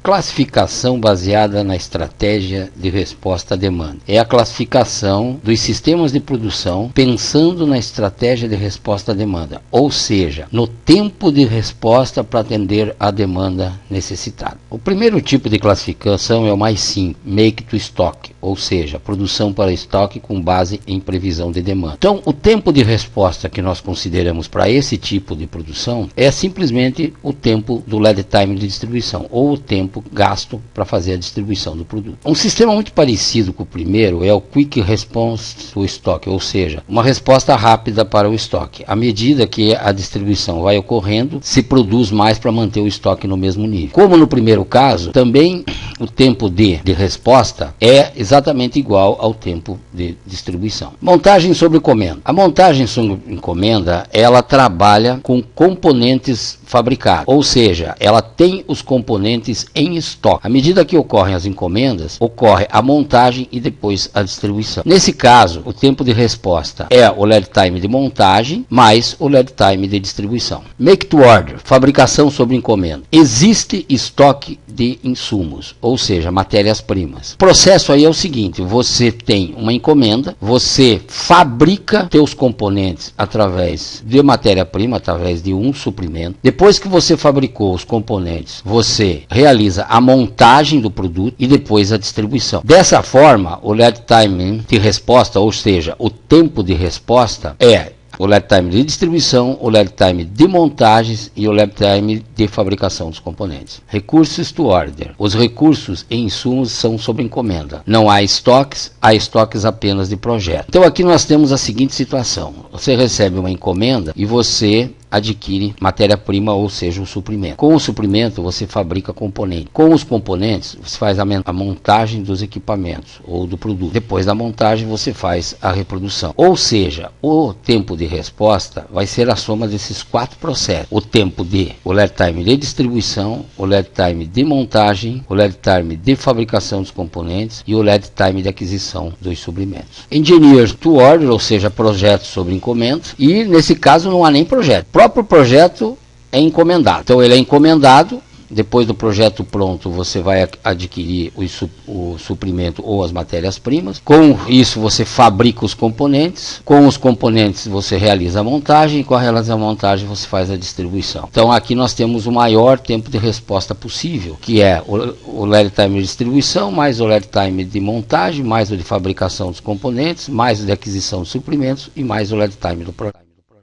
Classificação baseada na estratégia de resposta à demanda. É a classificação dos sistemas de produção pensando na estratégia de resposta à demanda, ou seja, no tempo de resposta para atender a demanda necessitada. O primeiro tipo de classificação é o mais simples, make to stock, ou seja, produção para estoque com base em previsão de demanda. Então, o tempo de resposta que nós consideramos para esse tipo de produção é simplesmente o tempo do lead time de distribuição, ou o tempo gasto para fazer a distribuição do produto. Um sistema muito parecido com o primeiro é o Quick Response to Stock, ou seja, uma resposta rápida para o estoque. À medida que a distribuição vai ocorrendo, se produz mais para manter o estoque no mesmo nível. Como no primeiro caso, também o tempo de resposta é exatamente igual ao tempo de distribuição. Montagem sobre encomenda. A montagem sobre encomenda, ela trabalha com componentes fabricados, ou seja, ela tem os componentes em estoque. À medida que ocorrem as encomendas, ocorre a montagem e depois a distribuição. Nesse caso, o tempo de resposta é o lead time de montagem mais o lead time de distribuição. Make to order, fabricação sobre encomenda. Existe estoque de insumos, ou seja, matérias-primas. O processo aí é o seguinte: você tem uma encomenda, você fabrica teus componentes através de matéria-prima, através de um suprimento. Depois que você fabricou os componentes, você realiza a montagem do produto e depois a distribuição. Dessa forma, o lead time de resposta, ou seja, o tempo de resposta, é o lead time de distribuição, o lead time de montagens e o lead time de fabricação dos componentes. Recursos to order. Os recursos e insumos são sob encomenda. Não há estoques apenas de projeto. Então aqui nós temos a seguinte situação: você recebe uma encomenda e você adquire matéria-prima, ou seja, um suprimento. Com o suprimento, você fabrica componentes. Com os componentes, você faz a montagem dos equipamentos ou do produto. Depois da montagem, você faz a reprodução. Ou seja, o tempo de resposta vai ser a soma desses quatro processos. O tempo o lead time de distribuição, o lead time de montagem, o lead time de fabricação dos componentes e o lead time de aquisição dos suprimentos. Engineer to order, ou seja, projeto sobre encomenda. E nesse caso não há nem projeto. O próprio projeto é encomendado. Então ele é encomendado, depois do projeto pronto você vai adquirir o suprimento ou as matérias-primas. Com isso você fabrica os componentes, com os componentes você realiza a montagem e com a realização da montagem você faz a distribuição. Então aqui nós temos o maior tempo de resposta possível, que é o lead time de distribuição, mais o lead time de montagem, mais o de fabricação dos componentes, mais o de aquisição dos suprimentos e mais o lead time do projeto.